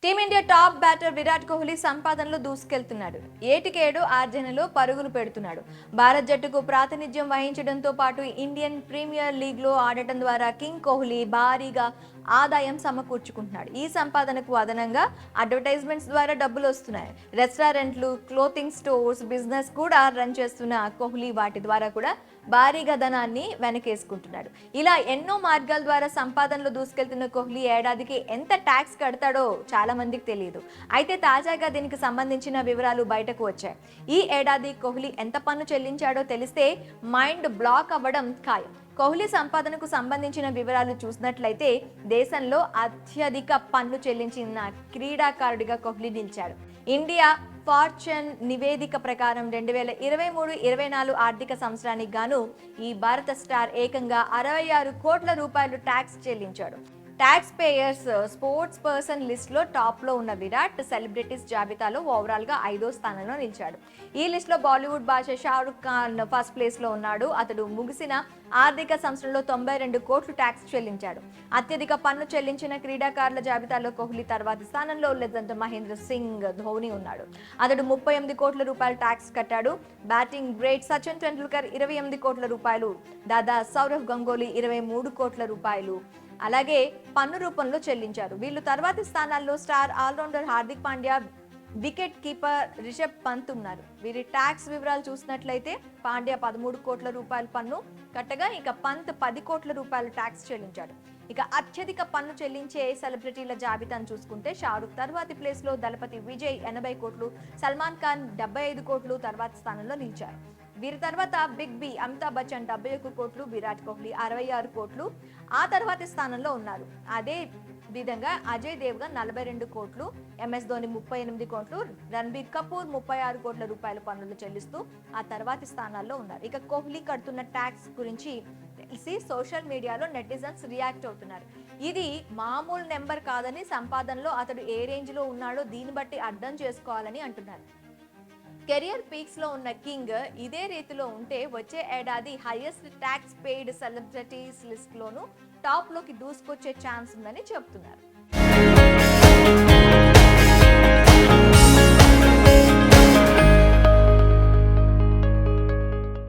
Team India top batter Virat Kohli సంపాదనలో దూసుకెళ్తున్నాడు. ఏటికేడు ఆర్జనలో పరుగులు పెడుతున్నాడు. భారత్ జట్టుకు ప్రాతినిధ్యం వహించడంతో పాటు ఇండియన్ ప్రీమియర్ లీగ్లో ఆడటం ద్వారా కింగ్ కోహ్లీ భారీగా ఆదాయం సమకూర్చుకుంటున్నాడు. ఈ సంపాదనకు అదనంగా అడ్వర్టైజ్మెంట్స్ ద్వారా డబ్బులు వస్తున్నాయి. రెస్టారెంట్లు, క్లోతింగ్ స్టోర్స్ బిజినెస్ కూడా రన్ చేస్తున్న కోహ్లీ వాటి ద్వారా కూడా భారీగా ధనాన్ని వెనకేసుకుంటున్నాడు. ఇలా ఎన్నో మార్గాల ద్వారా సంపాదనలో దూసుకెళ్తున్న కోహ్లీ ఏడాదికి ఎంత ట్యాక్స్ కడతాడో చాలా మందికి తెలియదు. అయితే తాజాగా దీనికి సంబంధించిన వివరాలు బయటకు వచ్చాయి. ఈ ఏడాది కోహ్లీ ఎంత పన్ను చెల్లించాడో తెలిస్తే మైండ్ బ్లాక్ అవ్వడం ఖాయం. కోహ్లీ సంపాదనకు సంబంధించిన వివరాలు చూసినట్లయితే దేశంలో అత్యధిక పన్ను చెల్లించిన క్రీడాకారుడిగా కోహ్లీ నిలిచాడు. ఇండియా ఫార్చ్యూన్ నివేదిక ప్రకారం 2023-24 ఆర్థిక సంవత్సరానికి గాను ఈ భారత స్టార్ ఏకంగా 66 కోట్ల రూపాయలు ట్యాక్స్ చెల్లించాడు. ట్యాక్స్ పేయర్స్ స్పోర్ట్స్ పర్సన్ లిస్ట్లో టాప్లో ఉన్న విరాట్ సెలబ్రిటీస్ జాబితాలో ఓవరాల్గా 5వ స్థానంలో నిలిచాడు. ఈ లిస్ట్లో బాలీవుడ్ బాద్షా షారుఖ్ ఖాన్ ఫస్ట్ ప్లేస్లో ఉన్నాడు. అతడు ముగిసిన ఆర్థిక సంవత్సరంలో 92 కోట్లు ట్యాక్స్ చెల్లించాడు. అత్యధిక పన్ను చెల్లించిన క్రీడాకారుల జాబితాలో కోహ్లీ తర్వాతి స్థానంలో లెజెండ్ మహేంద్ర సింగ్ ధోని ఉన్నాడు. అతడు 38 కోట్ల రూపాయలు ట్యాక్స్ కట్టాడు. బ్యాటింగ్ గ్రేట్ సచిన్ టెండూల్కర్ 28 కోట్ల రూపాయలు, దాదా సౌరవ్ గంగోలీ 23 కోట్ల రూపాయలు అలాగే పన్ను రూపంలో చెల్లించారు. వీళ్ళు తర్వాతి స్థానాల్లో star allrounder Hardik Pandya, wicket keeper Rishabh Pant ఉన్నారు. వీరి ట్యాక్స్ వివరాలు చూసినట్లయితే పాండ్యా 13 కోట్ల రూపాయల పన్ను కట్టగా ఇక పంత్ 10 కోట్ల రూపాయల ట్యాక్స్ చెల్లించాడు. ఇక అత్యధిక పన్ను చెల్లించే సెలబ్రిటీల జాబితాను చూసుకుంటే షారుఖ్ తర్వాతి ప్లేస్లో, దళపతి విజయ్ 80 కోట్లు, సల్మాన్ ఖాన్ 75 కోట్లు తర్వాతి స్థానంలో నిలిచారు. వీరి తర్వాత బిగ్ బి అమితాబ్ బచ్చన్ 71 కోట్లు, విరాట్ కోహ్లీ 66 కోట్లు ఆ తర్వాతి స్థానంలో ఉన్నారు. అదే విధంగా అజయ్ దేవ్గన్ 42 కోట్లు, ఎంఎస్ ధోని 38 కోట్లు, రణబీర్ కపూర్ 36 కోట్ల రూపాయల పన్నులు చెల్లిస్తూ ఆ తర్వాతి స్థానాల్లో ఉన్నారు. ఇక కోహ్లీ కడుతున్న ట్యాక్స్ గురించి తెలిసి సోషల్ మీడియాలో నెటిజన్స్ రియాక్ట్ అవుతున్నారు. ఇది మామూలు నెంబర్ కాదని, సంపాదనలో అతడు ఏ రేంజ్ లో ఉన్నాడో దీన్ని బట్టి అర్థం చేసుకోవాలని అంటున్నారు. కెరియర్ పీక్స్ లో ఉన్న కింగ్ ఇదే రీతిలో ఉంటే వచ్చే ఏడాది highest tax paid celebrities list లోను టాప్ లోకి దూసుకొచ్చే ఛాన్స్ ఉందని చెబుతున్నారు.